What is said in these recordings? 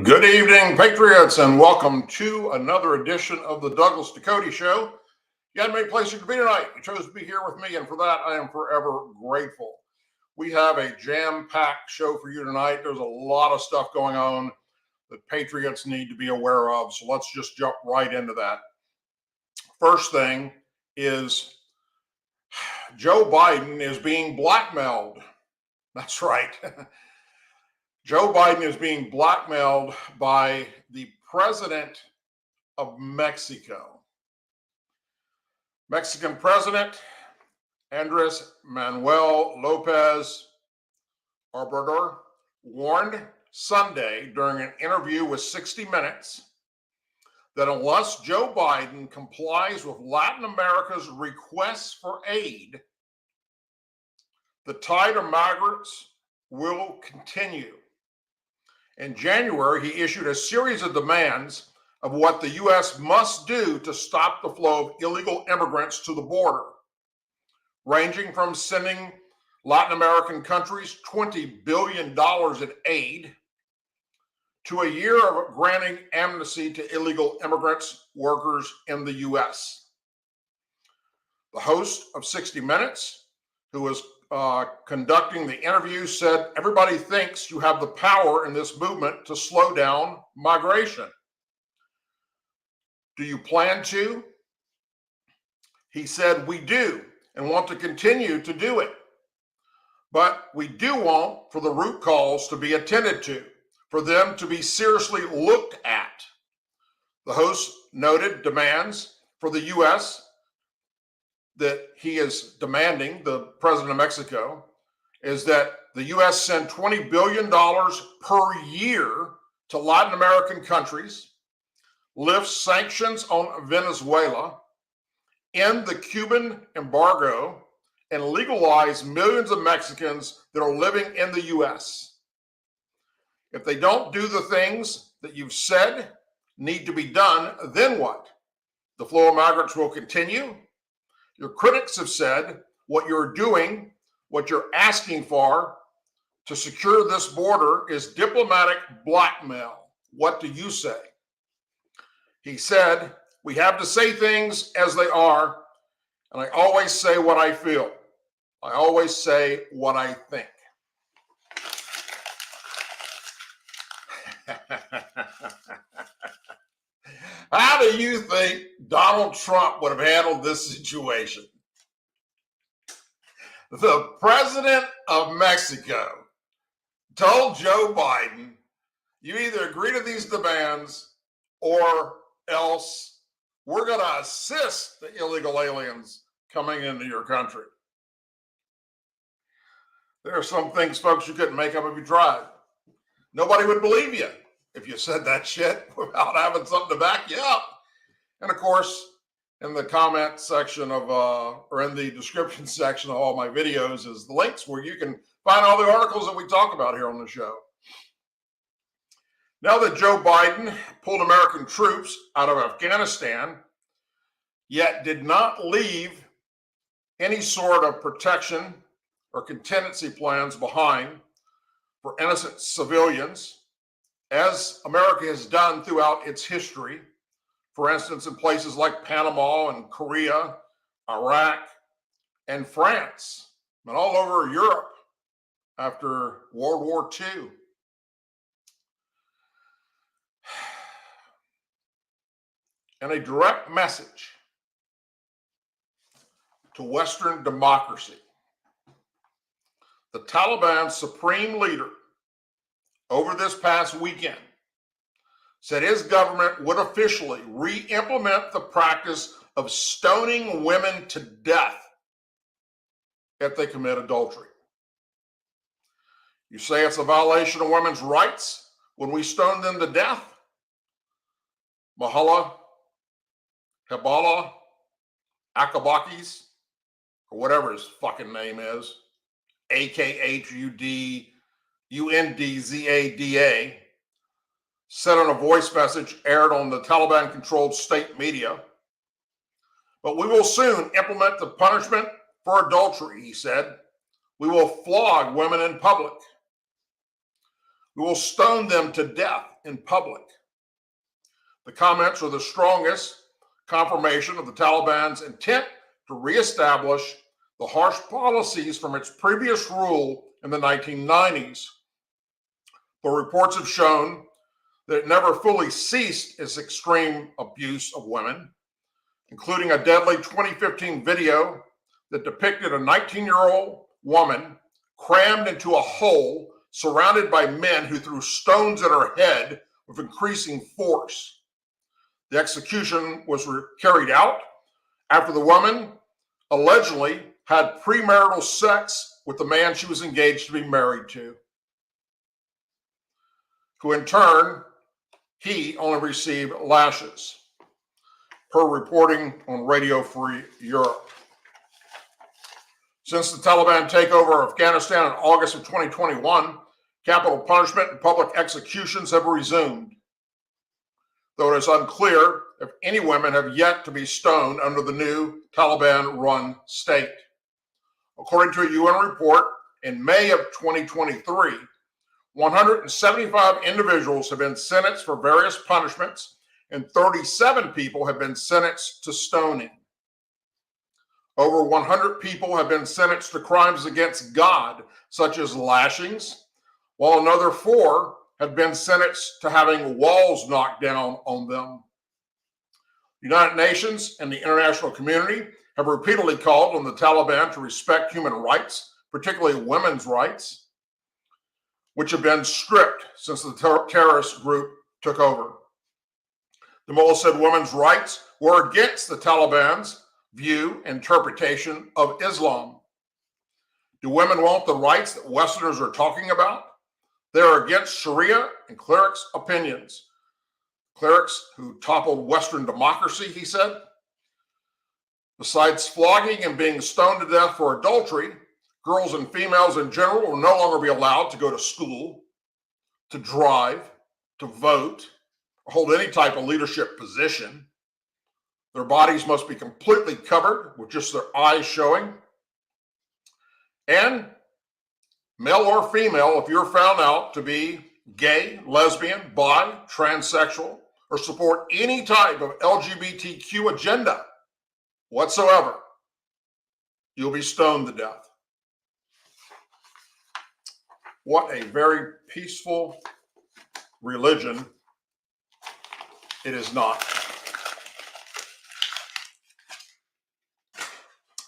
Good evening, Patriots, and welcome to another edition of the Douglas Ducote Show. You had many places to be tonight. You chose to be here with me, and for that, I am forever grateful. We have a jam-packed show for you tonight. There's a lot of stuff going on that Patriots need to be aware of, so let's just jump right into that. First thing is Joe Biden is being blackmailed. That's right. Joe Biden is being blackmailed by the president of Mexico. Mexican President Andrés Manuel López Obrador warned Sunday during an interview with 60 Minutes that unless Joe Biden complies with Latin America's requests for aid, the tide of migrants will continue. In January, he issued a series of demands of what the U.S. must do to stop the flow of illegal immigrants to the border, ranging from sending Latin American countries $20 billion in aid to a year of granting amnesty to illegal immigrants workers in the U.S. The host of 60 Minutes, who was conducting the interview, said, "Everybody thinks you have the power in this movement to slow down migration. Do you plan to?" He said, "We do and want to continue to do it. But we do want for the root cause to be attended to, for them to be seriously looked at." The host noted demands for the U.S. that he is demanding, the president of Mexico, is that the U.S. send $20 billion per year to Latin American countries, lift sanctions on Venezuela, end the Cuban embargo, and legalize millions of Mexicans that are living in the U.S. If they don't do the things that you've said need to be done, then what? The flow of migrants will continue. Your critics have said what you're doing, what you're asking for to secure this border is diplomatic blackmail. What do you say? He said, "We have to say things as they are, and I always say what I feel. I always say what I think." How do you think Donald Trump would have handled this situation? The president of Mexico told Joe Biden, "You either agree to these demands or else we're going to assist the illegal aliens coming into your country." There are some things, folks, you couldn't make up if you tried. Nobody would believe you if you said that shit without having something to back you up. And of course, in the comment section of, or in the description section of all my videos is the links where you can find all the articles that we talk about here on the show. Now that Joe Biden pulled American troops out of Afghanistan, yet did not leave any sort of protection or contingency plans behind for innocent civilians, as America has done throughout its history, for instance, in places like Panama and Korea, Iraq, and France, and all over Europe after World War II. And a direct message to Western democracy. The Taliban's supreme leader over this past weekend said his government would officially re-implement the practice of stoning women to death if they commit adultery. You say it's a violation of women's rights when we stone them to death? Mahala, Hibala, Akabakis, or whatever his fucking name is, AKHUDUNDZADA, said on a voice message aired on the Taliban-controlled state media. "But we will soon implement the punishment for adultery," he said. "We will flog women in public. We will stone them to death in public. The comments are the strongest confirmation of the Taliban's intent to reestablish the harsh policies from its previous rule in the 1990s. But reports have shown that it never fully ceased its extreme abuse of women, including a deadly 2015 video that depicted a 19-year-old woman crammed into a hole surrounded by men who threw stones at her head with increasing force. The execution was carried out after the woman allegedly had premarital sex with the man she was engaged to be married to, who in turn, he only received lashes, per reporting on Radio Free Europe. Since the Taliban takeover of Afghanistan in August of 2021, capital punishment and public executions have resumed, though it is unclear if any women have yet to be stoned under the new Taliban-run state. According to a UN report, in May of 2023, 175 individuals have been sentenced for various punishments, and 37 people have been sentenced to stoning. Over 100 people have been sentenced to crimes against God, such as lashings, while another 4 have been sentenced to having walls knocked down on them. The United Nations and the international community have repeatedly called on the Taliban to respect human rights, particularly women's rights, which have been stripped since the terrorist group took over. The mullah said women's rights were against the Taliban's interpretation of Islam. Do women want the rights that Westerners are talking about? They are against Sharia and clerics' opinions. Clerics who toppled Western democracy, he said. Besides flogging and being stoned to death for adultery, girls and females in general will no longer be allowed to go to school, to drive, to vote, or hold any type of leadership position. Their bodies must be completely covered with just their eyes showing. And male or female, if you're found out to be gay, lesbian, bi, transsexual, or support any type of LGBTQ agenda whatsoever, you'll be stoned to death. What a very peaceful religion it is not.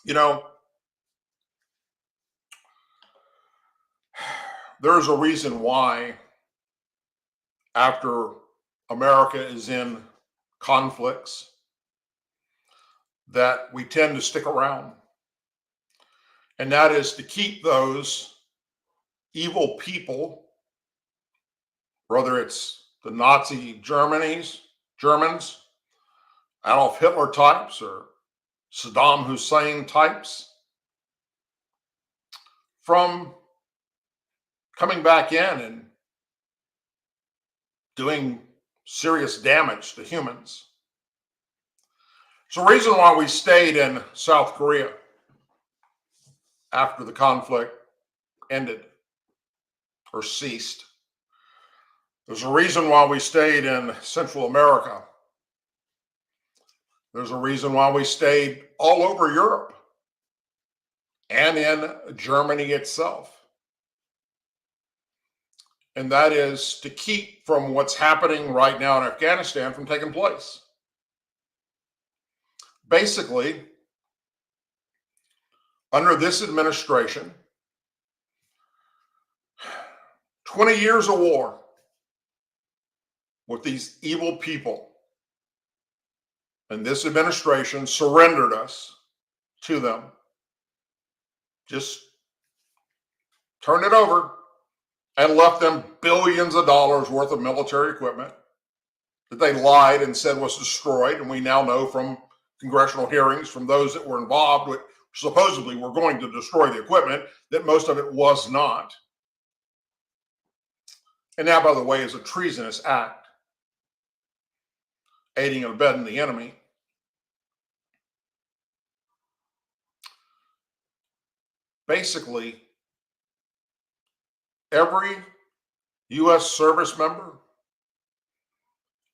You know, there's a reason why after America is in conflicts that we tend to stick around. And that is to keep those evil people, whether it's the Nazi Germans, Adolf Hitler types, or Saddam Hussein types, from coming back in and doing serious damage to humans. It's the reason why we stayed in South Korea after the conflict ended or ceased. There's a reason why we stayed in Central America. There's a reason why we stayed all over Europe and in Germany itself. And that is to keep from what's happening right now in Afghanistan from taking place. Basically, under this administration, 20 years of war with these evil people, and this administration surrendered us to them. Just turned it over and left them billions of dollars worth of military equipment that they lied and said was destroyed. And we now know from congressional hearings from those that were involved, which supposedly were going to destroy the equipment, that most of it was not. And that, by the way, is a treasonous act, aiding and abetting the enemy. Basically, every U.S. service member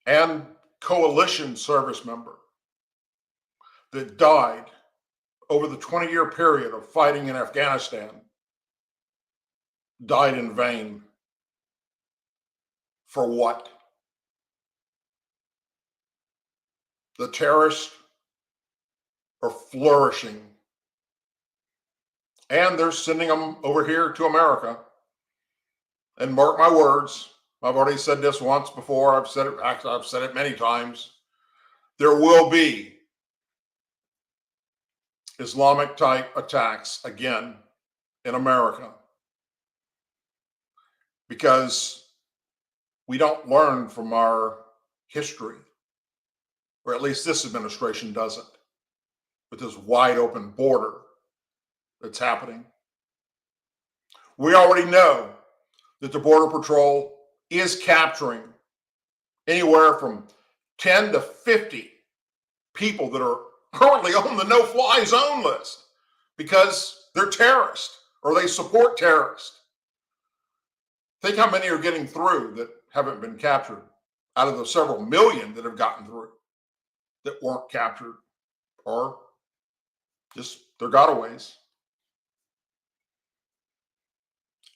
and coalition service member that died over the 20-year period of fighting in Afghanistan died in vain. For what? The terrorists are flourishing, and they're sending them over here to America. And mark my words, I've already said this once before. I've said it many times. There will be Islamic type attacks again in America, because we don't learn from our history, or at least this administration doesn't, with this wide open border that's happening. We already know that the Border Patrol is capturing anywhere from 10 to 50 people that are currently on the no-fly zone list because they're terrorists or they support terrorists. Think how many are getting through that haven't been captured out of the several million that have gotten through that weren't captured, or just they're gotaways.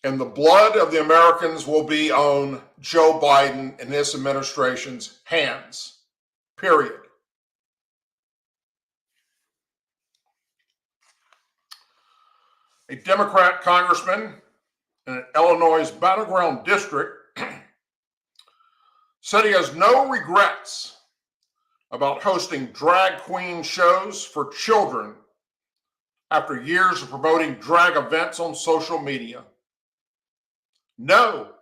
And the blood of the Americans will be on Joe Biden and his administration's hands, period. A Democrat congressman in an Illinois battleground district said he has no regrets about hosting drag queen shows for children after years of promoting drag events on social media. No,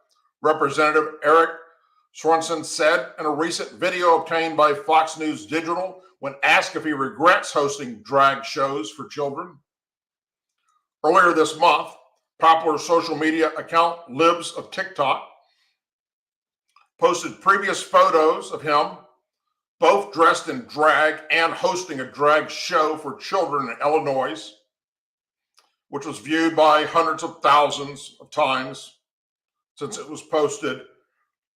Representative Eric Swanson said in a recent video obtained by Fox News Digital when asked if he regrets hosting drag shows for children. Earlier this month, popular social media account Libs of TikTok posted previous photos of him both dressed in drag and hosting a drag show for children in Illinois, which was viewed by hundreds of thousands of times since it was posted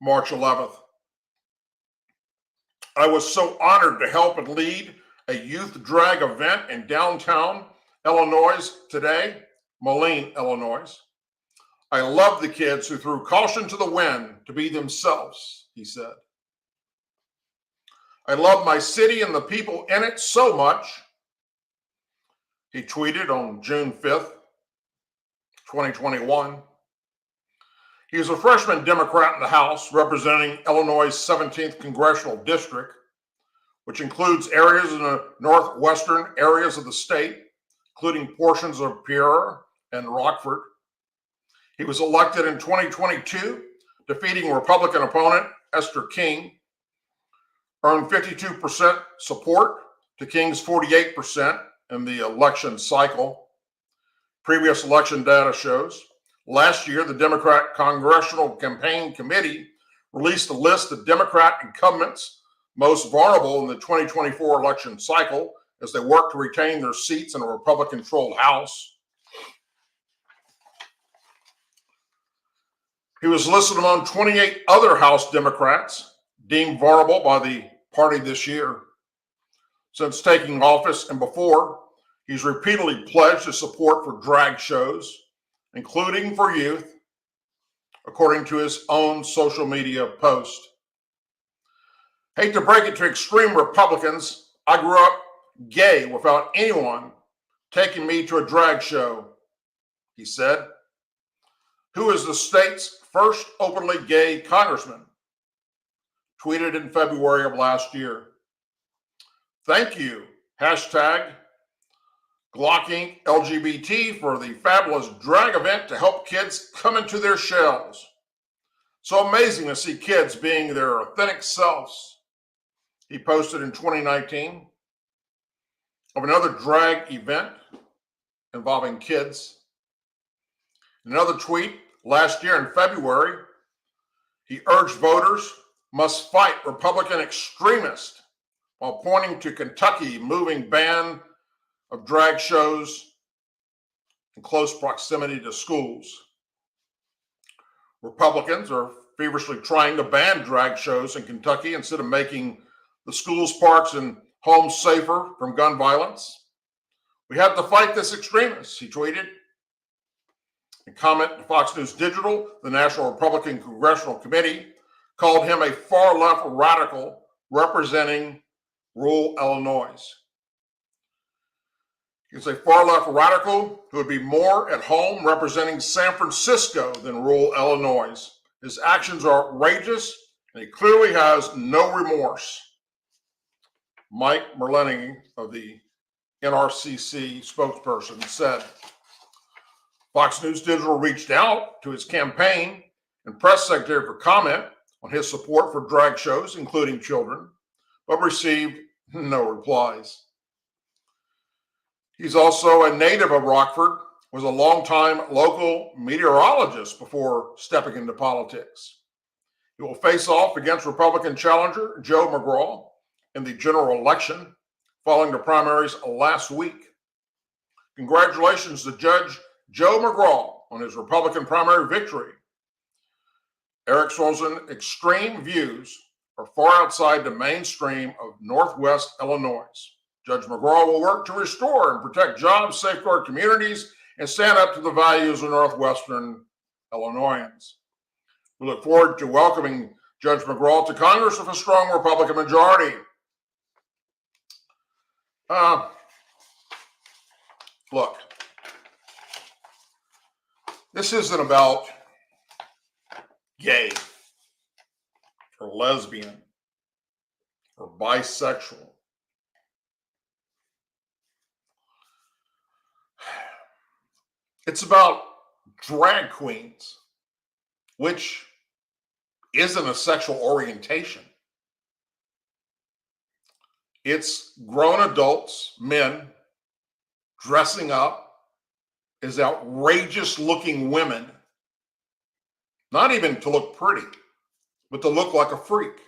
March 11th. I was so honored to help and lead a youth drag event in downtown Illinois today, Moline, Illinois. I love the kids who threw caution to the wind to be themselves, he said. I love my city and the people in it so much, he tweeted on June 5th, 2021. He is a freshman Democrat in the House representing Illinois' 17th Congressional District, which includes areas in the northwestern areas of the state, including portions of Pierre and Rockford. He was elected in 2022, defeating Republican opponent Esther King, earned 52% support to King's 48% in the election cycle. Previous election data shows. Last year, the Democrat Congressional Campaign Committee released a list of Democrat incumbents most vulnerable in the 2024 election cycle as they work to retain their seats in a Republican-controlled House. He was listed among 28 other House Democrats deemed vulnerable by the party this year. Since taking office and before, he's repeatedly pledged his support for drag shows, including for youth, according to his own social media post. Hate to break it to extreme Republicans, I grew up gay without anyone taking me to a drag show, he said. Who is the state's first openly gay congressman? Tweeted in February of last year. Thank you, hashtag Glocking LGBT, for the fabulous drag event to help kids come into their shells. So amazing to see kids being their authentic selves. He posted in 2019 of another drag event involving kids. In another tweet last year in February, he urged voters must fight Republican extremists while pointing to Kentucky moving ban of drag shows in close proximity to schools. Republicans are feverishly trying to ban drag shows in Kentucky instead of making the schools, parks, and homes safer from gun violence. We have to fight this extremist, he tweeted. In comment to Fox News Digital, the National Republican Congressional Committee called him a far-left radical representing rural Illinois. He's a far-left radical who would be more at home representing San Francisco than rural Illinois. His actions are outrageous, and he clearly has no remorse. Mike Merlening of the NRCC spokesperson said. Fox News Digital reached out to his campaign and press secretary for comment on his support for drag shows, including children, but received no replies. He's also a native of Rockford, was a longtime local meteorologist before stepping into politics. He will face off against Republican challenger Joe McGraw in the general election following the primaries last week. Congratulations to Judge Joe McGraw on his Republican primary victory. Eric's extreme views are far outside the mainstream of Northwest Illinois. Judge McGraw will work to restore and protect jobs, safeguard communities, and stand up to the values of Northwestern Illinoisans. We look forward to welcoming Judge McGraw to Congress with a strong Republican majority. Look, this isn't about gay or lesbian or bisexual. It's about drag queens, which isn't a sexual orientation. It's grown adults, men, dressing up as outrageous looking women, not even to look pretty, but to look like a freak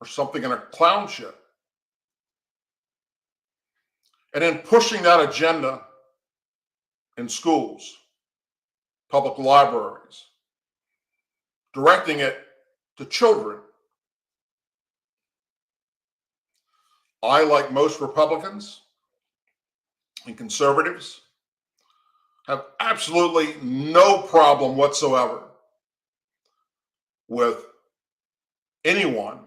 or something in a clown show. And then pushing that agenda in schools, public libraries, directing it to children. I, like most Republicans and conservatives, have absolutely no problem whatsoever with anyone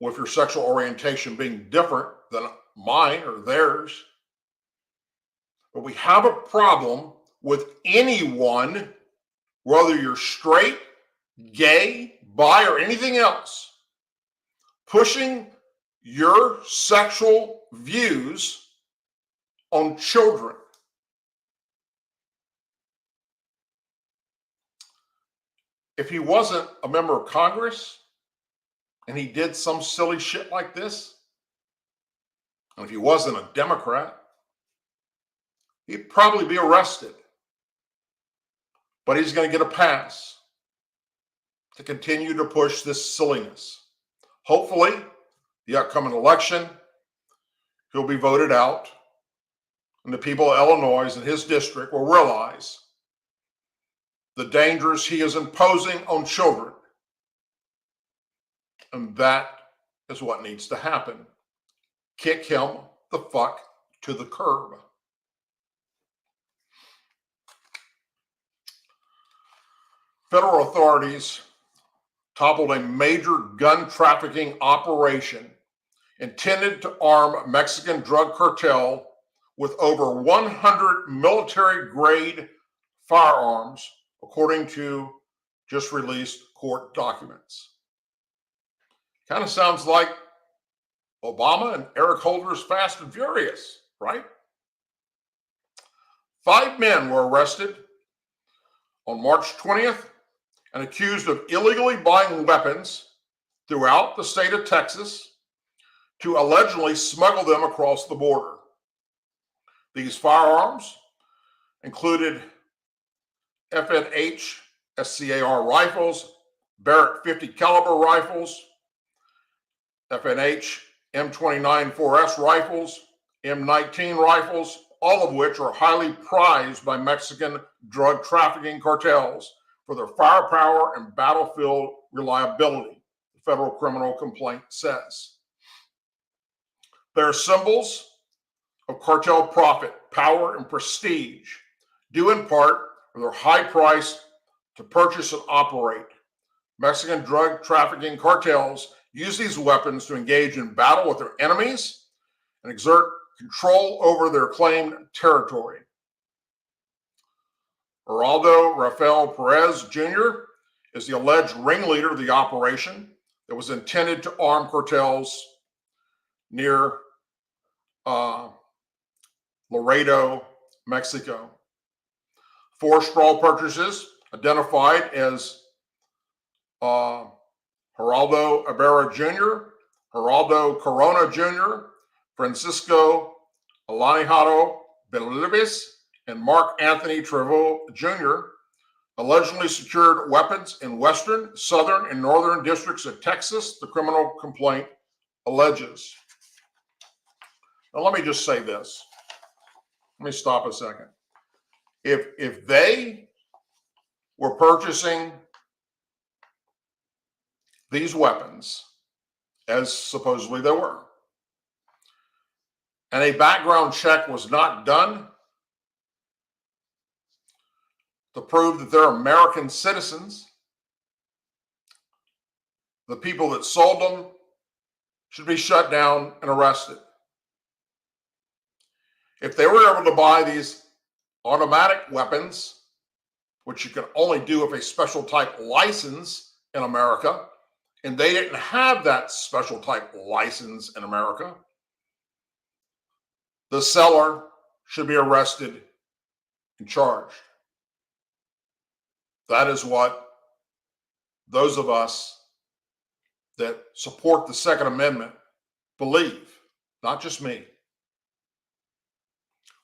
with your sexual orientation being different than mine or theirs. But we have a problem with anyone, whether you're straight, gay, bi, or anything else, pushing your sexual views on children. If he wasn't a member of Congress and he did some silly shit like this, and if he wasn't a Democrat, he'd probably be arrested. But he's going to get a pass to continue to push this silliness. Hopefully, the upcoming election, he'll be voted out, and the people of Illinois and his district will realize the dangers he is imposing on children. And that is what needs to happen. Kick him the fuck to the curb. Federal authorities toppled a major gun trafficking operation intended to arm Mexican drug cartel with over 100 military-grade firearms, according to just released court documents. Kind of sounds like Obama and Eric Holder's Fast and Furious, right? 5 men were arrested on March 20th and accused of illegally buying weapons throughout the state of Texas to allegedly smuggle them across the border. These firearms included FNH SCAR rifles, Barrett 50 caliber rifles, FNH M29 4S rifles, M19 rifles, all of which are highly prized by Mexican drug trafficking cartels, for their firepower and battlefield reliability, the federal criminal complaint says. They are symbols of cartel profit, power, and prestige, due in part to their high price to purchase and operate. Mexican drug trafficking cartels use these weapons to engage in battle with their enemies and exert control over their claimed territory. Geraldo Rafael Perez Jr. is the alleged ringleader of the operation that was intended to arm cartels near Laredo, Mexico. 4 straw purchases identified as Geraldo Ibarra Jr., Geraldo Corona Jr., Francisco Alanijado Belibes, and Mark Anthony Trevo Jr. allegedly secured weapons in western, southern, and northern districts of Texas, the criminal complaint alleges. Now, let me just say this. Let me stop a second. If they were purchasing these weapons, as supposedly they were, and a background check was not done to prove that they're American citizens, the people that sold them should be shut down and arrested. If they were able to buy these automatic weapons, which you can only do with a special type license in America, and they didn't have that special type license in America, the seller should be arrested and charged. That is what those of us that support the Second Amendment believe, not just me.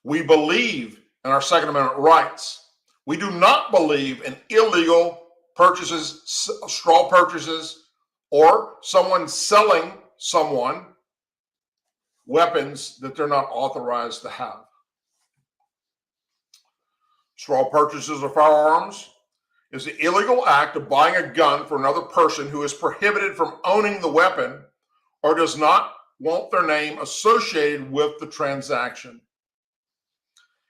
We believe in our Second Amendment rights. We do not believe in illegal purchases, straw purchases, or someone selling someone weapons that they're not authorized to have. Straw purchases of firearms is the illegal act of buying a gun for another person who is prohibited from owning the weapon or does not want their name associated with the transaction.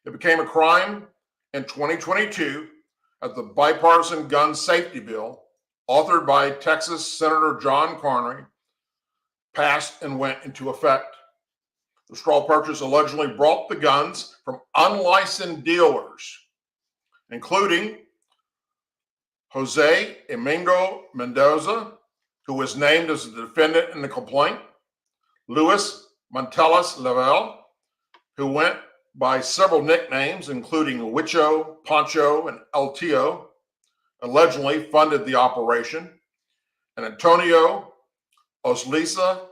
It became a crime in 2022 as the bipartisan gun safety bill, authored by Texas Senator John Carney, passed and went into effect. The straw purchase allegedly brought the guns from unlicensed dealers, including Jose Domingo Mendoza, who was named as the defendant in the complaint, Luis Montelas Level, who went by several nicknames, including Huicho, Pancho, and El Tio, allegedly funded the operation, and Antonio Osliza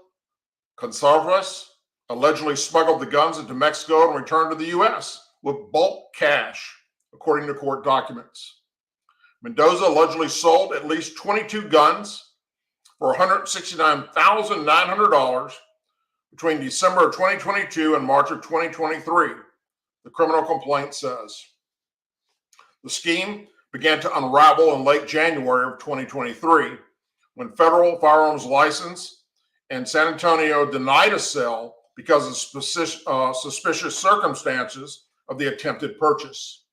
Consalvas allegedly smuggled the guns into Mexico and returned to the U.S. with bulk cash, according to court documents. Mendoza allegedly sold at least 22 guns for $169,900 between December of 2022 and March of 2023, the criminal complaint says. The scheme began to unravel in late January of 2023 when federal firearms license in San Antonio denied a sale because of suspicious circumstances of the attempted purchase.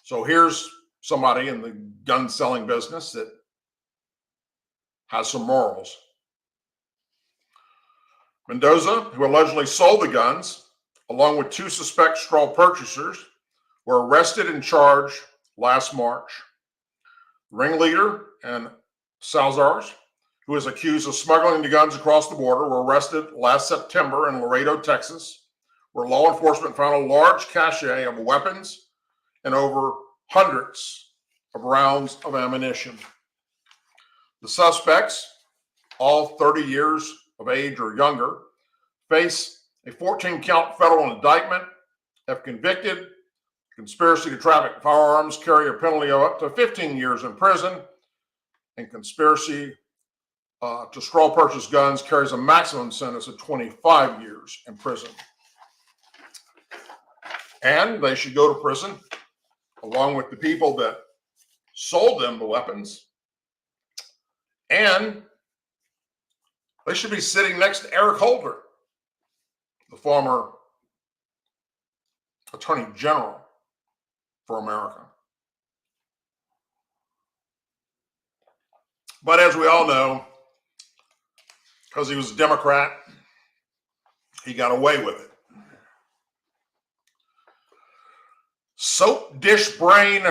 So here's somebody in the gun selling business that has some morals. Mendoza, who allegedly sold the guns, along with 2 suspect straw purchasers, were arrested and charged last March. Ringleader and Salazars, who is accused of smuggling the guns across the border, were arrested last September in Laredo, Texas, where law enforcement found a large cache of weapons and over hundreds of rounds of ammunition. The suspects, all 30 years of age or younger, face a 14-count federal indictment. If convicted, conspiracy to traffic firearms carry a penalty of up to 15 years in prison, and conspiracy to straw purchase guns carries a maximum sentence of 25 years in prison. And they should go to prison along with the people that sold them the weapons, and they should be sitting next to Eric Holder, the former Attorney General for America. But as we all know, because he was a Democrat, he got away with it. Soap dish brain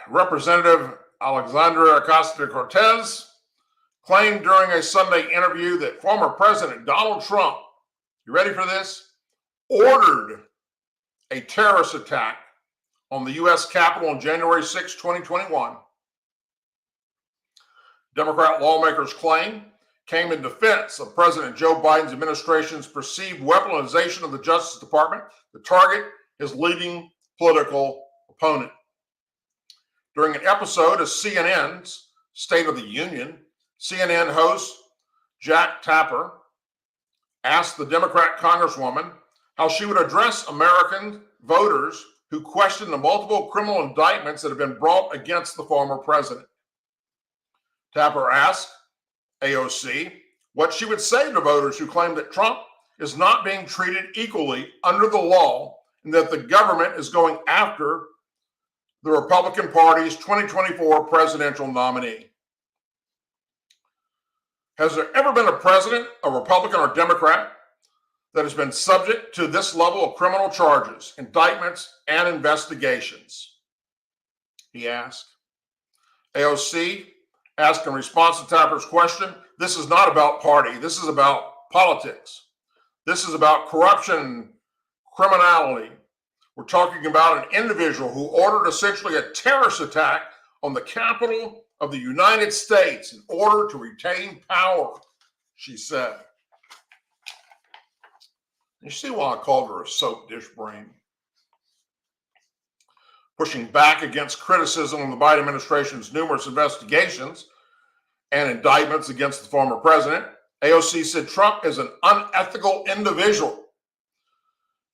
Representative Alexandria Ocasio-Cortez claimed during a Sunday interview that former President Donald Trump, you ready for this, ordered a terrorist attack on the U.S. Capitol on January 6, 2021. Democrat lawmakers' claim came in defense of President Joe Biden's administration's perceived weaponization of the Justice Department to target his leading political opponent. During an episode of CNN's State of the Union, CNN host Jack Tapper asked the Democrat Congresswoman how she would address American voters who questioned the multiple criminal indictments that have been brought against the former president. Tapper asked AOC what she would say to voters who claim that Trump is not being treated equally under the law and that the government is going after the Republican Party's 2024 presidential nominee. Has there ever been a president, a Republican or Democrat, that has been subject to this level of criminal charges, indictments, and investigations? He asked. AOC asked in response to Tapper's question, this is not about party. This is about politics. This is about corruption and criminality. We're talking about an individual who ordered essentially a terrorist attack on the Capitol of the United States in order to retain power, she said. You see why I called her a soap dish brain? Pushing back against criticism of the Biden administration's numerous investigations and indictments against the former president, AOC said Trump is an unethical individual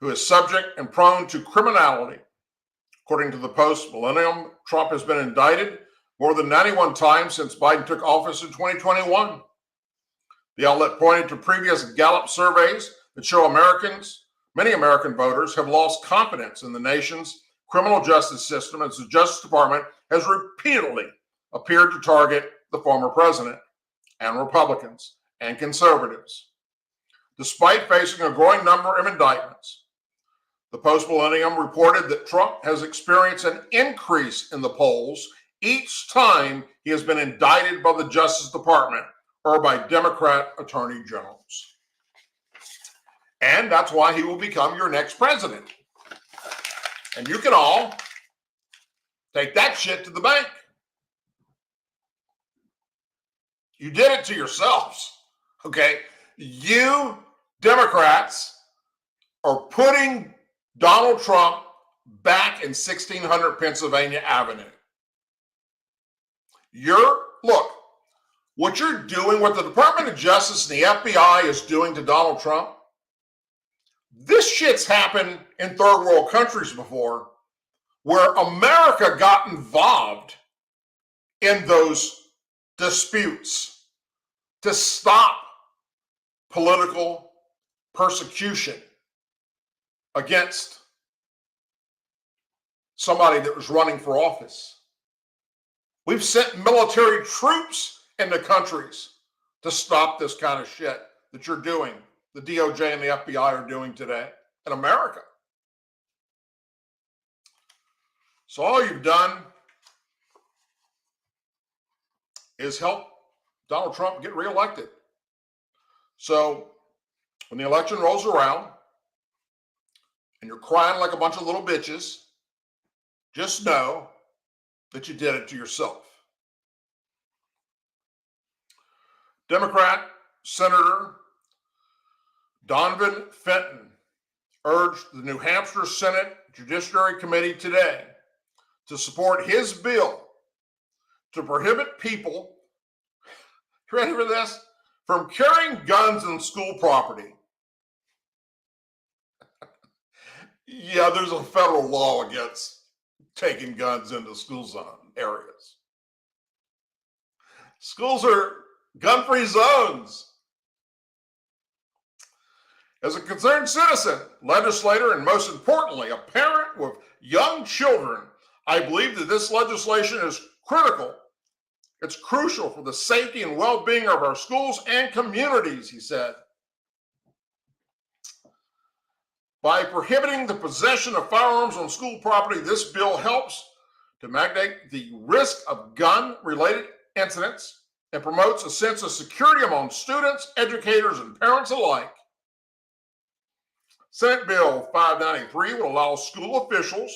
who is subject and prone to criminality. According to the post-millennium, Trump has been indicted more than 91 times since Biden took office in 2021. The outlet pointed to previous Gallup surveys that show many American voters have lost confidence in the nation's criminal justice system as the Justice Department has repeatedly appeared to target the former president and Republicans and conservatives. Despite facing a growing number of indictments, the post-millennium reported that Trump has experienced an increase in the polls each time he has been indicted by the Justice Department or by Democrat attorney generals. And that's why he will become your next president. And you can all take that shit to the bank. You did it to yourselves, okay? You Democrats are putting Donald Trump back in 1600 Pennsylvania Avenue. Look, what you're doing, what the Department of Justice and the FBI is doing to Donald Trump, this shit's happened in third world countries before, where America got involved in those disputes to stop political persecution against somebody that was running for office. We've sent military troops into countries to stop this kind of shit that you're doing, the DOJ and the FBI are doing today in America. So all you've done is help Donald Trump get reelected. So when the election rolls around and you're crying like a bunch of little bitches, just know that you did it to yourself. Democrat Senator Donovan Fenton urged the New Hampshire Senate Judiciary Committee today to support his bill to prohibit people, you ready for this, from carrying guns in school property. Yeah, there's a federal law against taking guns into school zone areas. Schools are gun-free zones. As a concerned citizen, legislator, and most importantly, a parent with young children, I believe that this legislation is critical. It's crucial for the safety and well-being of our schools and communities, he said. By prohibiting the possession of firearms on school property, this bill helps to mitigate the risk of gun-related incidents and promotes a sense of security among students, educators, and parents alike. Senate Bill 593 will allow school officials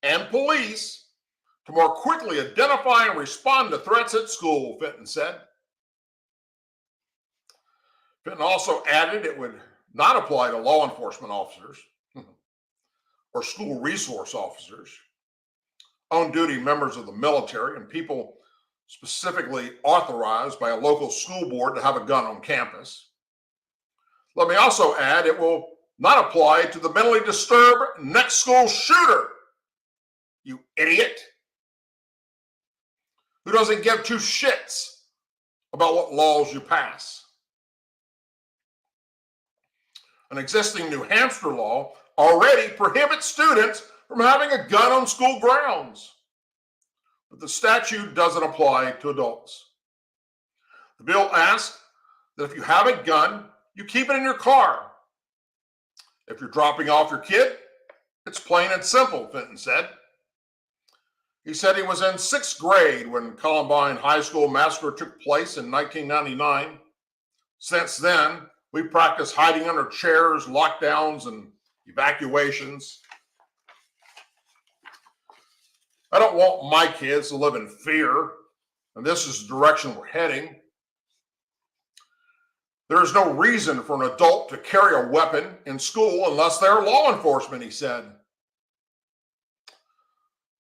and police to more quickly identify and respond to threats at school, Fenton said. Fenton also added it would not apply to law enforcement officers or school resource officers, on-duty members of the military, and people specifically authorized by a local school board to have a gun on campus. Let me also add, it will not apply to the mentally disturbed next school shooter, you idiot, who doesn't give two shits about what laws you pass. An existing New Hampshire law already prohibits students from having a gun on school grounds, but the statute doesn't apply to adults. The bill asks that if you have a gun, you keep it in your car. If you're dropping off your kid, it's plain and simple, Fenton said. He said he was in 6th grade when Columbine High School massacre took place in 1999. Since then, we practiced hiding under chairs, lockdowns, and evacuations. I don't want my kids to live in fear, and this is the direction we're heading. There is no reason for an adult to carry a weapon in school unless they're law enforcement, he said.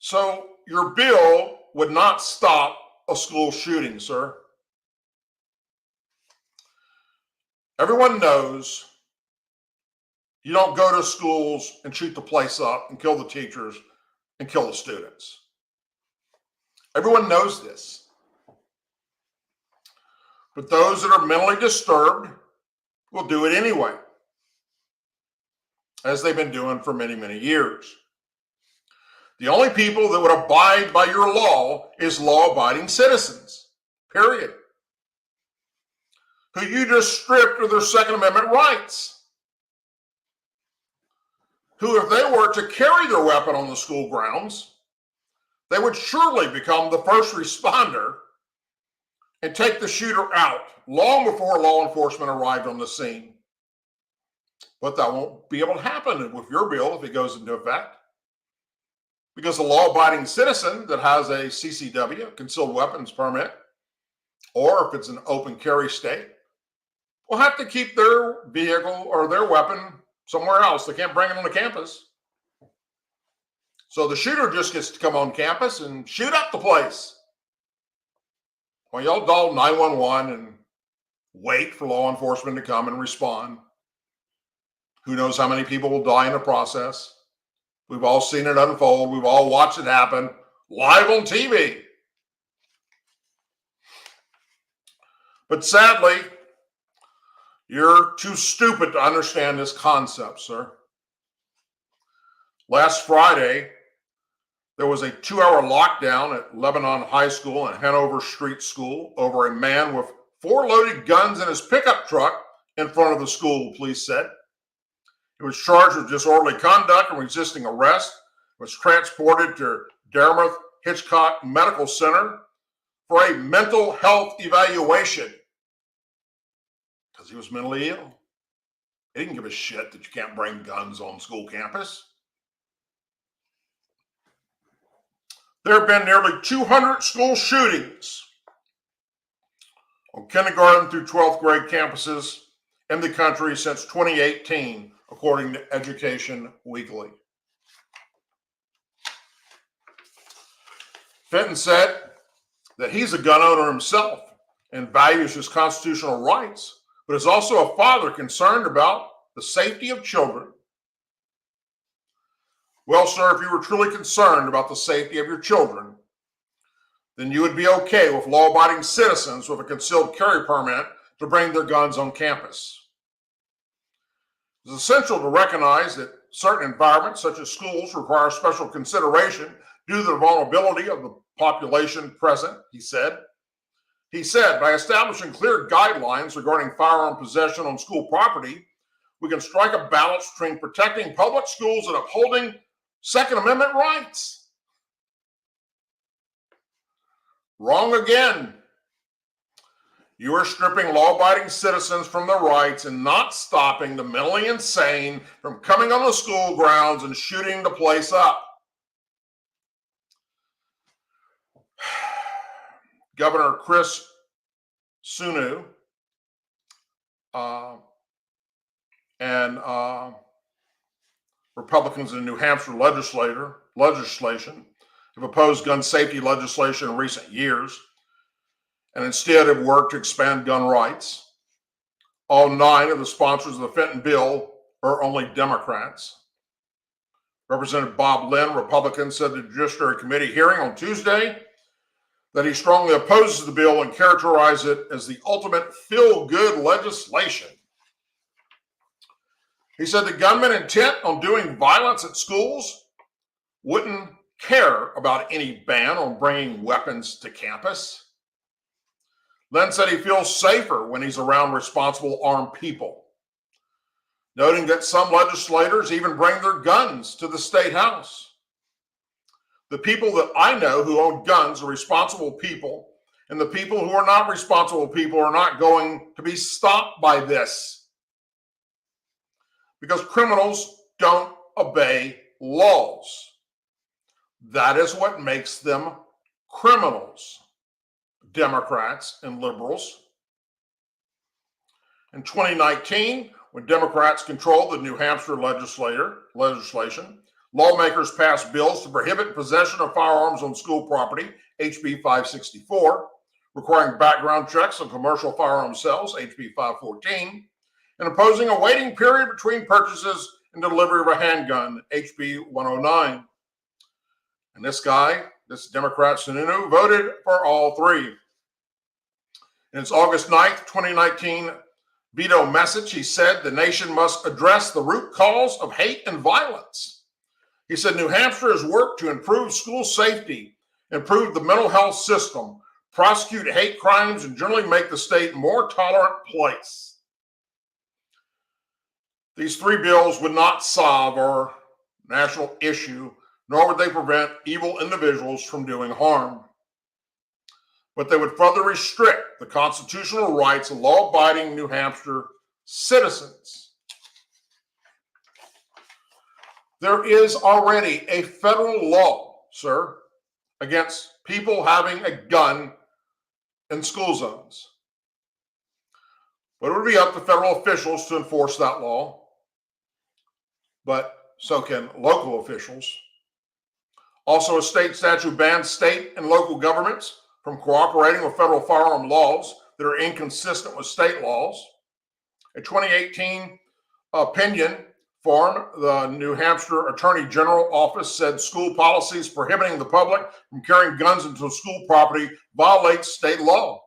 So your bill would not stop a school shooting, sir. Everyone knows you don't go to schools and shoot the place up and kill the teachers and kill the students. Everyone knows this. But those that are mentally disturbed will do it anyway, as they've been doing for many, many years. The only people that would abide by your law is law-abiding citizens, period, who you just stripped of their Second Amendment rights, who, if they were to carry their weapon on the school grounds, they would surely become the first responder and take the shooter out long before law enforcement arrived on the scene. But that won't be able to happen with your bill if it goes into effect, because a law-abiding citizen that has a CCW, concealed weapons permit, or if it's an open carry state, will have to keep their vehicle or their weapon somewhere else. They can't bring it on the campus. So the shooter just gets to come on campus and shoot up the place. Well, y'all dial 911 and wait for law enforcement to come and respond. Who knows how many people will die in the process? We've all seen it unfold. We've all watched it happen live on TV. But sadly, you're too stupid to understand this concept, sir. Last Friday, there was a 2-hour lockdown at Lebanon High School and Hanover Street School over a man with 4 loaded guns in his pickup truck in front of the school, police said. He was charged with disorderly conduct and resisting arrest, was transported to Dartmouth Hitchcock Medical Center for a mental health evaluation because he was mentally ill. He didn't give a shit that you can't bring guns on school campus. There have been nearly 200 school shootings on kindergarten through 12th grade campuses in the country since 2018, according to Education Weekly. Fenton said that he's a gun owner himself and values his constitutional rights, but is also a father concerned about the safety of children. Well, sir, if you were truly concerned about the safety of your children, then you would be okay with law-abiding citizens with a concealed carry permit to bring their guns on campus. It's essential to recognize that certain environments, such as schools, require special consideration due to the vulnerability of the population present, he said. He said, by establishing clear guidelines regarding firearm possession on school property, we can strike a balance between protecting public schools and upholding Second Amendment rights. Wrong again. You are stripping law-abiding citizens from their rights and not stopping the mentally insane from coming on the school grounds and shooting the place up. Governor Chris Sununu and Republicans in New Hampshire legislation have opposed gun safety legislation in recent years and instead have worked to expand gun rights. All 9 of the sponsors of the Fenton bill are only Democrats. Representative Bob Lynn, Republican, said to the Judiciary Committee hearing on Tuesday that he strongly opposes the bill and characterized it as the ultimate feel-good legislation. He said the gunmen intent on doing violence at schools wouldn't care about any ban on bringing weapons to campus. Lynn said he feels safer when he's around responsible armed people, noting that some legislators even bring their guns to the state house. The people that I know who own guns are responsible people, and the people who are not responsible people are not going to be stopped by this, because criminals don't obey laws. That is what makes them criminals, Democrats and liberals. In 2019, when Democrats controlled the New Hampshire legislation, lawmakers passed bills to prohibit possession of firearms on school property, HB 564, requiring background checks on commercial firearm sales, HB 514, and imposing a waiting period between purchases and delivery of a handgun, HB 109. And this Democrat Sununu, voted for all 3. In his August 9th, 2019 veto message, he said the nation must address the root cause of hate and violence. He said New Hampshire has worked to improve school safety, improve the mental health system, prosecute hate crimes, and generally make the state a more tolerant place. These 3 bills would not solve our national issue, nor would they prevent evil individuals from doing harm. But they would further restrict the constitutional rights of law-abiding New Hampshire citizens. There is already a federal law, sir, against people having a gun in school zones. But it would be up to federal officials to enforce that law, but so can local officials. Also, a state statute bans state and local governments from cooperating with federal firearm laws that are inconsistent with state laws. A 2018 opinion form, the New Hampshire Attorney General Office said school policies prohibiting the public from carrying guns into school property violates state law.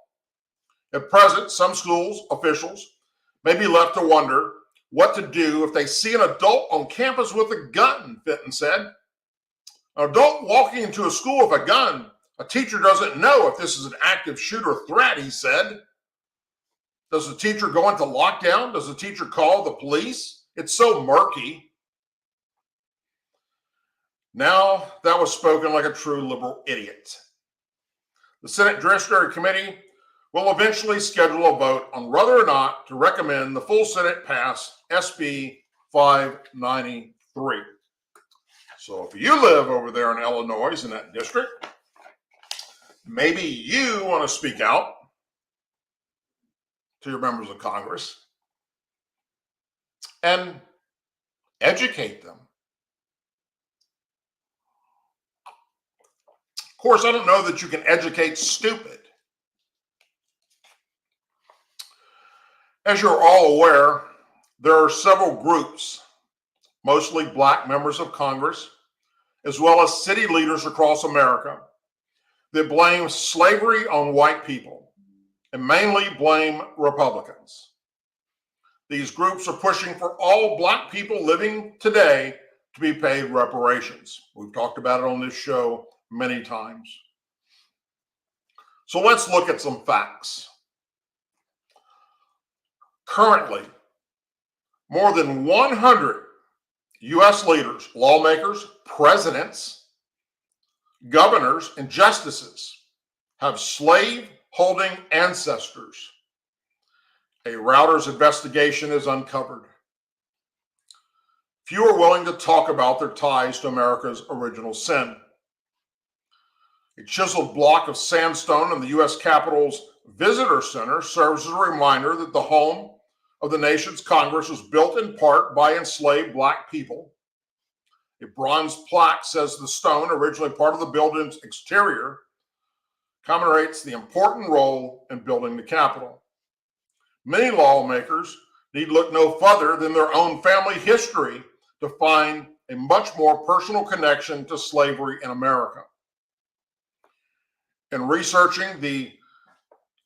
At present, some schools officials may be left to wonder what to do if they see an adult on campus with a gun, Fenton said. An adult walking into a school with a gun, a teacher doesn't know if this is an active shooter threat, he said. Does the teacher go into lockdown? Does the teacher call the police? It's so murky. Now, that was spoken like a true liberal idiot. The Senate Judiciary Committee will eventually schedule a vote on whether or not to recommend the full Senate pass SB 593. So if you live over there in Illinois in that district, maybe you want to speak out to your members of Congress and educate them. Of course, I don't know that you can educate stupid. As you're all aware, there are several groups, mostly Black members of Congress, as well as city leaders across America, that blame slavery on white people and mainly blame Republicans. These groups are pushing for all Black people living today to be paid reparations. We've talked about it on this show many times. So let's look at some facts. Currently, more than 100 U.S. leaders, lawmakers, presidents, governors, and justices have slave-holding ancestors. A Reuters investigation is uncovered. Few are willing to talk about their ties to America's original sin. A chiseled block of sandstone in the U.S. Capitol's Visitor Center serves as a reminder that the home of the nation's Congress was built in part by enslaved Black people. A bronze plaque says the stone, originally part of the building's exterior, commemorates the important role in building the Capitol. Many lawmakers need look no further than their own family history to find a much more personal connection to slavery in America. In researching the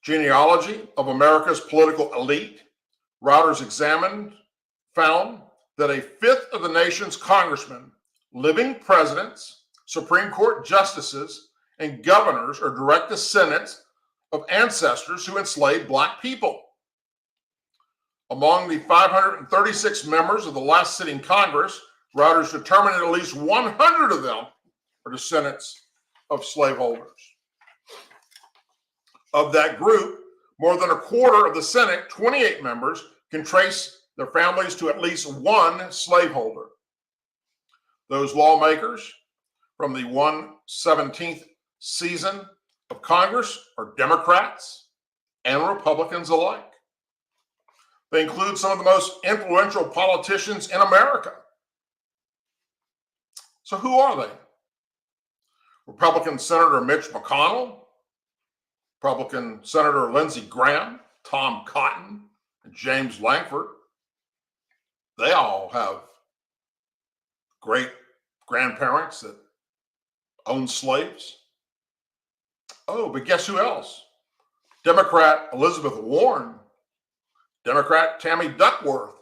genealogy of America's political elite, Reuters found that a fifth of the nation's congressmen, living presidents, Supreme Court justices, and governors are direct descendants of ancestors who enslaved Black people. Among the 536 members of the last sitting Congress, Reuters determined that at least 100 of them are descendants of slaveholders. Of that group, more than a quarter of the Senate, 28 members, can trace their families to at least one slaveholder. Those lawmakers from the 117th season of Congress are Democrats and Republicans alike. They include some of the most influential politicians in America. So who are they? Republican Senator Mitch McConnell, Republican Senator Lindsey Graham, Tom Cotton, and James Lankford. They all have great grandparents that owned slaves. Oh, but guess who else? Democrat Elizabeth Warren, Democrat Tammy Duckworth,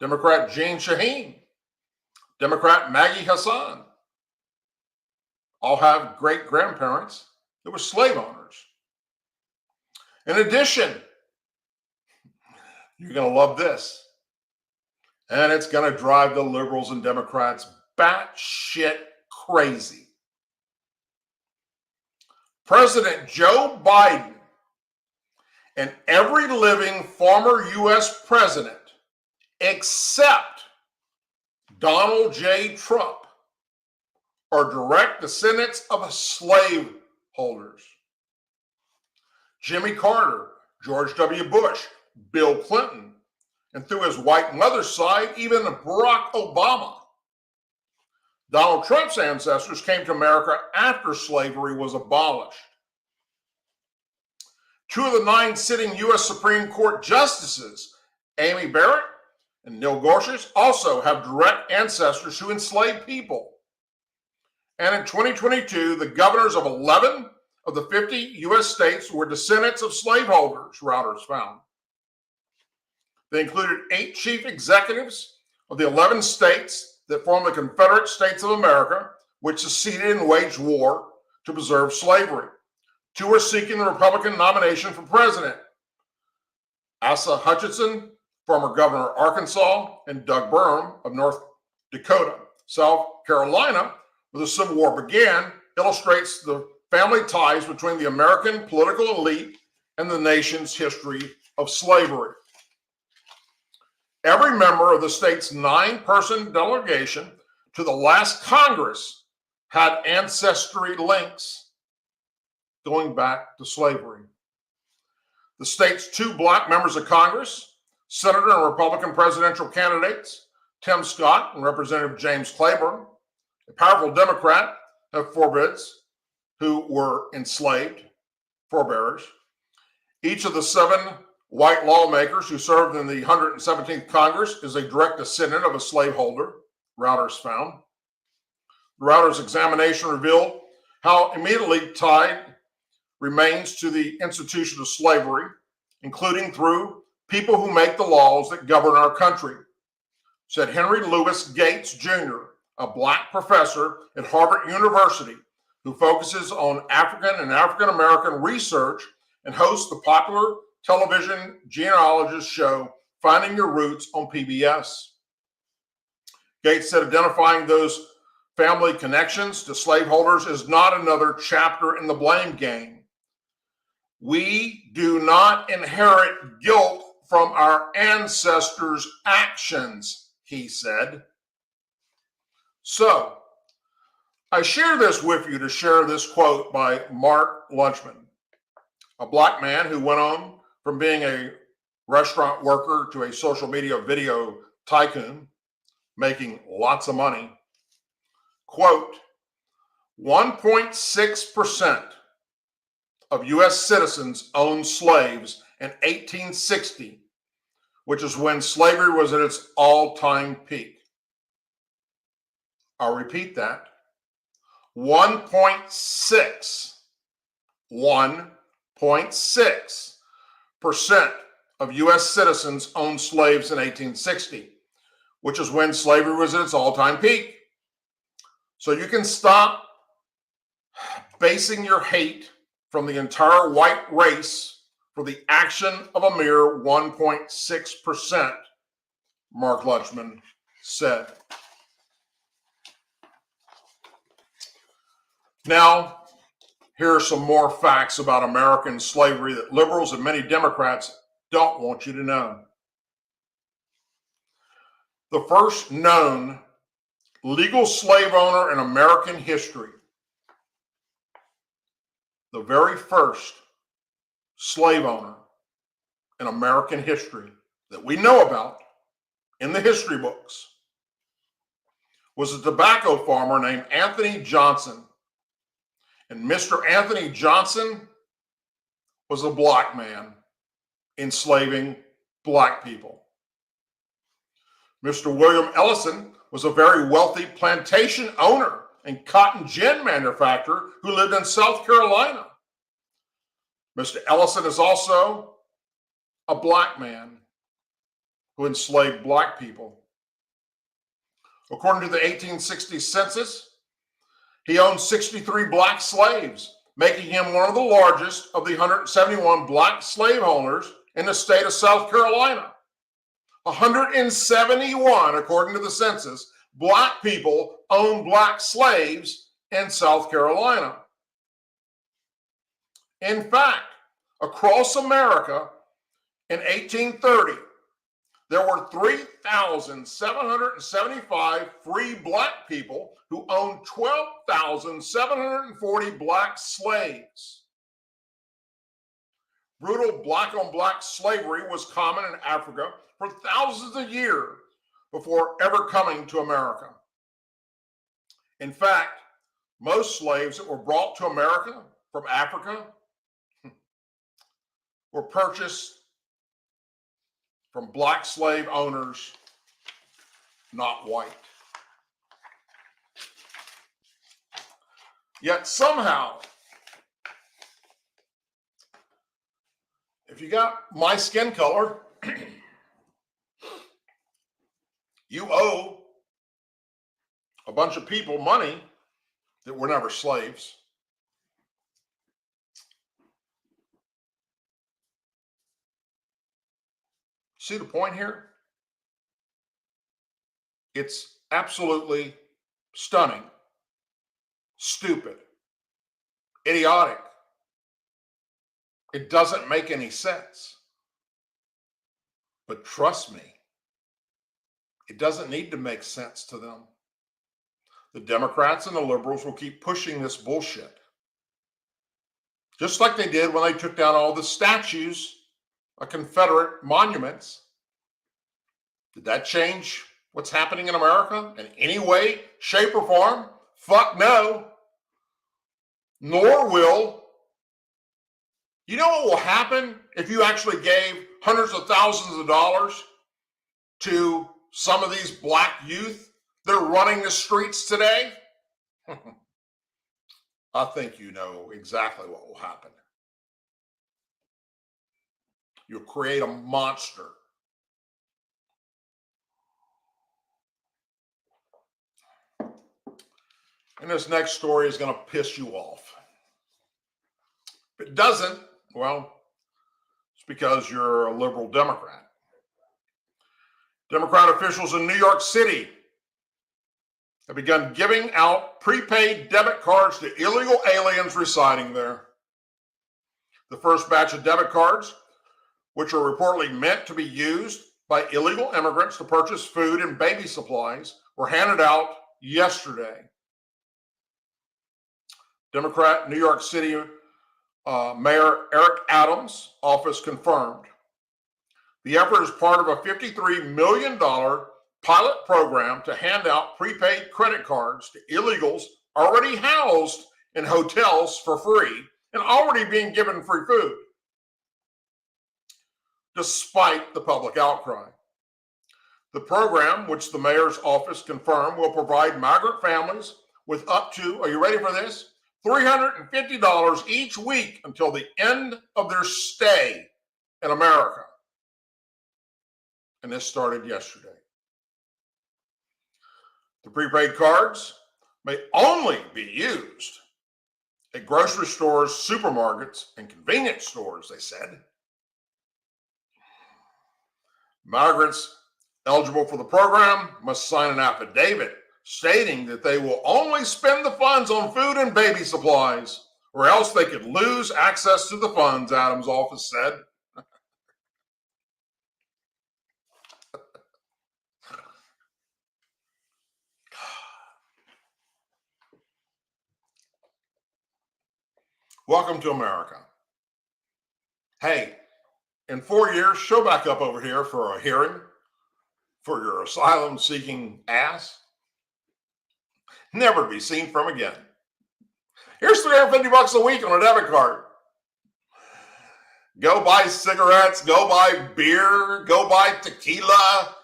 Democrat Jeanne Shaheen, Democrat Maggie Hassan, all have great grandparents that were slave owners. In addition, you're going to love this, and it's going to drive the liberals and Democrats batshit crazy. President Joe Biden and every living former U.S. president except Donald J. Trump are direct descendants of slave holders. Jimmy Carter, George W. Bush, Bill Clinton, and through his white mother's side, even Barack Obama. Donald Trump's ancestors came to America after slavery was abolished. 2 of the 9 sitting U.S. Supreme Court justices, Amy Barrett and Neil Gorsuch, also have direct ancestors who enslaved people. And in 2022, the governors of 11 of the 50 U.S. states were descendants of slaveholders, Reuters found. They included 8 chief executives of the 11 states that form the Confederate States of America, which seceded and waged war to preserve slavery. 2 are seeking the Republican nomination for president. Asa Hutchinson, former governor of Arkansas, and Doug Burgum of North Dakota. South Carolina, where the Civil War began, illustrates the family ties between the American political elite and the nation's history of slavery. Every member of the state's 9-person delegation to the last Congress had ancestry links going back to slavery. The state's 2 Black members of Congress, Senator and Republican presidential candidates, Tim Scott and Representative James Claiborne, a powerful Democrat, have forebears who were enslaved, forebearers. Each of the 7 white lawmakers who served in the 117th Congress is a direct descendant of a slaveholder, Reuters found. The Reuters examination revealed how immediately tied remains to the institution of slavery, including through people who make the laws that govern our country, said Henry Louis Gates Jr., a black professor at Harvard University who focuses on African and African American research and hosts the popular television genealogist show Finding Your Roots on PBS. Gates said identifying those family connections to slaveholders is not another chapter in the blame game. We do not inherit guilt from our ancestors' actions, he said. So, I share this with you to share this quote by Mark Lunchman, a black man who went on from being a restaurant worker to a social media video tycoon, making lots of money. Quote, 1.6% of U.S. citizens owned slaves in 1860, which is when slavery was at its all-time peak. I'll repeat that. 1.6% of U.S. citizens owned slaves in 1860, which is when slavery was at its all-time peak. So you can stop basing your hate from the entire white race for the action of a mere 1.6%, Mark Lunchman said. Now, here are some more facts about American slavery that liberals and many Democrats don't want you to know. The first known legal slave owner in American history, the very first slave owner in American history that we know about in the history books, was a tobacco farmer named Anthony Johnson. And Mr. Anthony Johnson was a black man enslaving black people. Mr. William Ellison was a very wealthy plantation owner and cotton gin manufacturer who lived in South Carolina. Mr. Ellison is also a black man who enslaved black people. According to the 1860 census, he owned 63 black slaves, making him one of the largest of the 171 black slave owners in the state of South Carolina. 171, according to the census, black people owned black slaves in South Carolina. In fact, across America in 1830, there were 3,775 free black people who owned 12,740 black slaves. Brutal black-on-black slavery was common in Africa for thousands of years before ever coming to America. In fact, most slaves that were brought to America from Africa were purchased from black slave owners, not white. Yet somehow, if you got my skin color, you owe a bunch of people money that were never slaves. See the point here? It's absolutely stunning, stupid, idiotic. It doesn't make any sense. But trust me, it doesn't need to make sense to them. The Democrats and the liberals will keep pushing this bullshit. Just like they did when they took down all the statues of Confederate monuments. Did that change what's happening in America in any way, shape, or form? Fuck no. Nor will. You know what will happen if you actually gave hundreds of thousands of dollars to some of these black youth that are running the streets today? I think you know exactly what will happen. You'll create a monster. And this next story is going to piss you off. If it doesn't, well, it's because you're a liberal Democrat. Democrat officials in New York City have begun giving out prepaid debit cards to illegal aliens residing there. The first batch of debit cards, which are reportedly meant to be used by illegal immigrants to purchase food and baby supplies, were handed out yesterday. Democrat New York City Mayor Eric Adams' office confirmed. The effort is part of a $53 million pilot program to hand out prepaid credit cards to illegals already housed in hotels for free and already being given free food, despite the public outcry. The program, which the mayor's office confirmed, will provide migrant families with up to, are you ready for this? $350 each week until the end of their stay in America. And this started yesterday. The prepaid cards may only be used at grocery stores, supermarkets, and convenience stores, they said. Migrants eligible for the program must sign an affidavit stating that they will only spend the funds on food and baby supplies, or else they could lose access to the funds, Adams' office said. Welcome to America. Hey, in 4 years, show back up over here for a hearing for your asylum-seeking ass. Never to be seen from again. Here's $350 a week on a debit card. Go buy cigarettes, go buy beer, go buy tequila,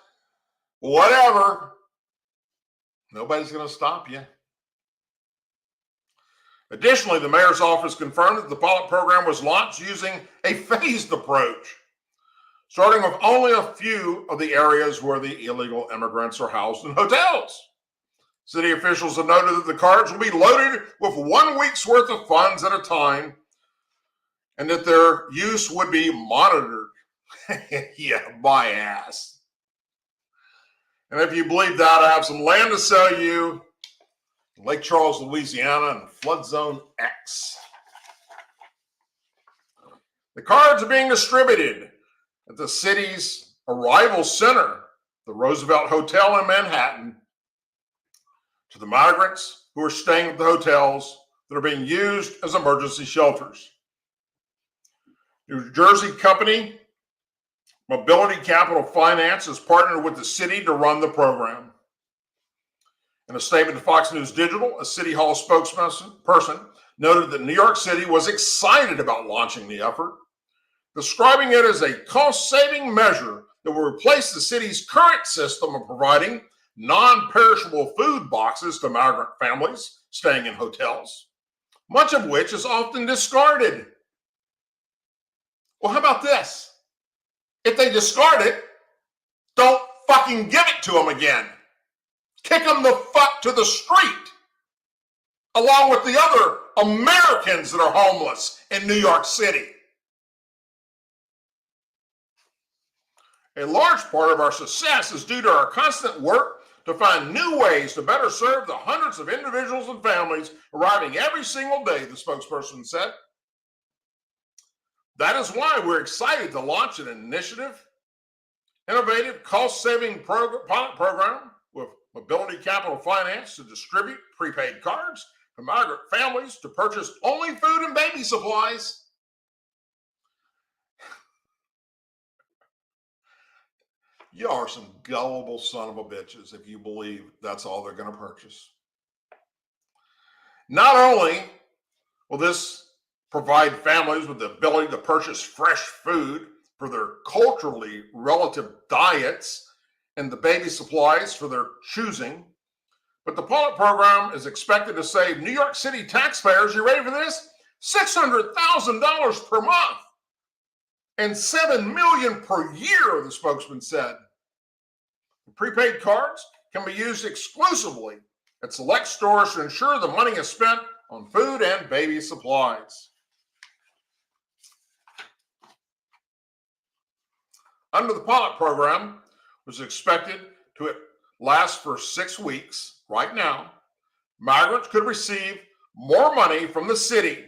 whatever. Nobody's going to stop you. Additionally, the mayor's office confirmed that the pilot program was launched using a phased approach, starting with only a few of the areas where the illegal immigrants are housed in hotels. City officials have noted that the cards will be loaded with 1 week's worth of funds at a time and that their use would be monitored. Yeah, my ass. And if you believe that, I have some land to sell you in Lake Charles, Louisiana, and Flood Zone X. The cards are being distributed at the city's arrival center, the Roosevelt Hotel in Manhattan, to the migrants who are staying at the hotels that are being used as emergency shelters. New Jersey company Mobility Capital Finance has partnered with the city to run the program. In a statement to Fox News Digital, a City Hall spokesperson noted that New York City was excited about launching the effort, describing it as a cost-saving measure that will replace the city's current system of providing non-perishable food boxes to migrant families staying in hotels, much of which is often discarded. Well, how about this? If they discard it, don't fucking give it to them again. Kick them the fuck to the street, along with the other Americans that are homeless in New York City. A large part of our success is due to our constant work to find new ways to better serve the hundreds of individuals and families arriving every single day, the spokesperson said. That is why we're excited to launch an initiative, innovative, cost-saving pilot program with Mobility Capital Finance to distribute prepaid cards to migrant families to purchase only food and baby supplies. You are some gullible son of a bitches if you believe that's all they're going to purchase. Not only will this provide families with the ability to purchase fresh food for their culturally relative diets and the baby supplies for their choosing, But the pilot program is expected to save New York City taxpayers, you ready for this? $600,000 per month and $7 million per year, the spokesman said. Prepaid cards can be used exclusively at select stores to ensure the money is spent on food and baby supplies. Under the pilot program, which is expected to last for 6 weeks, right now, migrants could receive more money from the city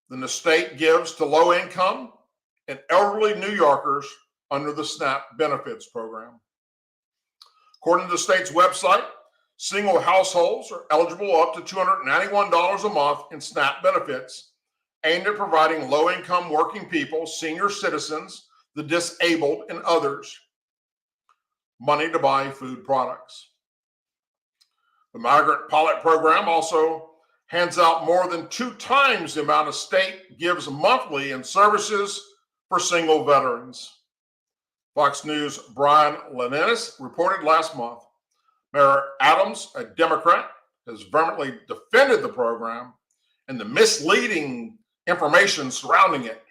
than the state gives to low-income and elderly New Yorkers under the SNAP benefits program. According to the state's website, single households are eligible up to $291 a month in SNAP benefits, aimed at providing low-income working people, senior citizens, the disabled, and others money to buy food products. The migrant pilot program also hands out more than 2 times the amount of state gives monthly in services for single veterans. Fox News' Brian Lenenis reported last month Mayor Adams, a Democrat, has vehemently defended the program and the misleading information surrounding it.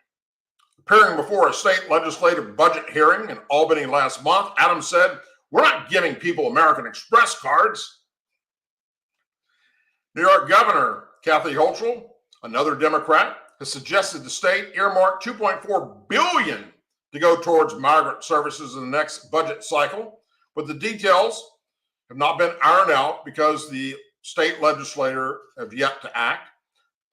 Appearing before a state legislative budget hearing in Albany last month, Adams said, "We're not giving people American Express cards." New York Governor Kathy Hochul, another Democrat, has suggested the state earmark $2.4 billion to go towards migrant services in the next budget cycle, but the details have not been ironed out because the state legislature have yet to act.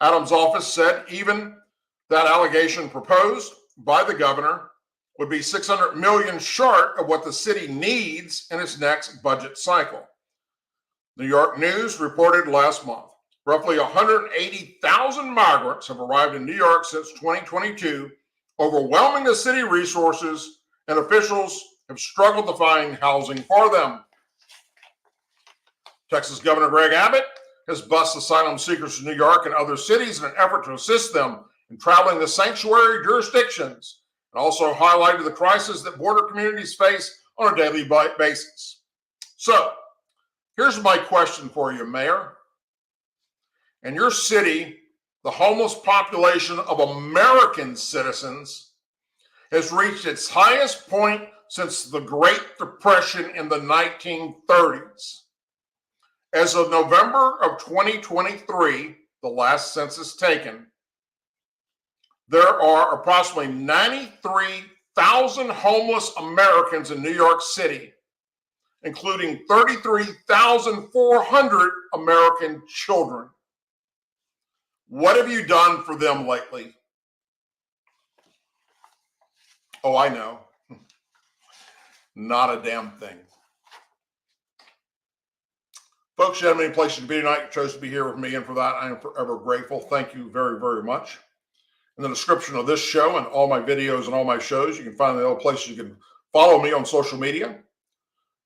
Adams' office said even that allegation proposed by the governor would be $600 million short of what the city needs in its next budget cycle. New York News reported last month roughly 180,000 migrants have arrived in New York since 2022, overwhelming the city resources, and officials have struggled to find housing for them. Texas Governor Greg Abbott has bused asylum seekers to New York and other cities in an effort to assist them in traveling to sanctuary jurisdictions, and also highlighted the crisis that border communities face on a daily basis. So, here's my question for you, Mayor. In your city, the homeless population of American citizens has reached its highest point since the Great Depression in the 1930s. As of November of 2023, the last census taken, there are approximately 93,000 homeless Americans in New York City, including 33,400 American children. What have you done for them lately? Oh, I know. Not a damn thing. Folks, you have many places to be tonight. You chose to be here with me, and for that, I am forever grateful. Thank you very, very much. In the description of this show and all my videos and all my shows, you can find the other places you can follow me on social media.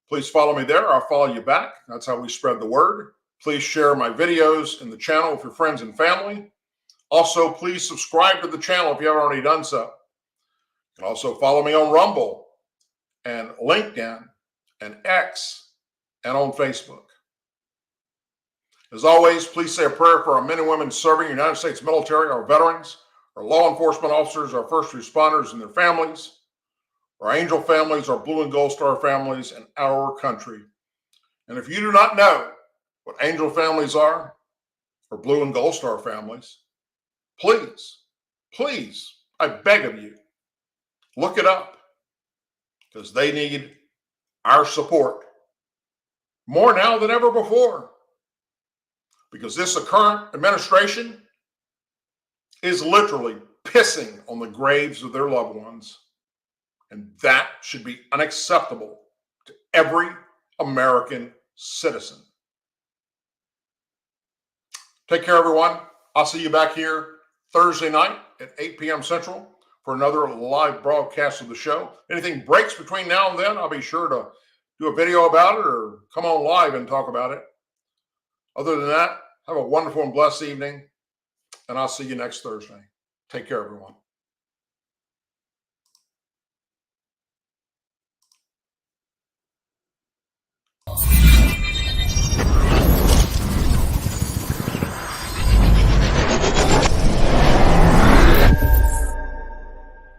Please follow me there. I'll follow you back. That's how we spread the word. Please share my videos in the channel with your friends and family. Also, please subscribe to the channel if you haven't already done so. You can also follow me on Rumble and LinkedIn and X and on Facebook. As always, please say a prayer for our men and women serving the United States military, our veterans, our law enforcement officers, our first responders and their families, our angel families, our blue and gold star families, and our country. And if you do not know what angel families are, or blue and gold star families, please, I beg of you, look it up, because they need our support more now than ever before. Because this current administration is literally pissing on the graves of their loved ones. And that should be unacceptable to every American citizen. Take care, everyone. I'll see you back here Thursday night at 8 p.m. Central for another live broadcast of the show. Anything breaks between now and then, I'll be sure to do a video about it or come on live and talk about it. Other than that, have a wonderful and blessed evening, and I'll see you next Thursday. Take care, everyone.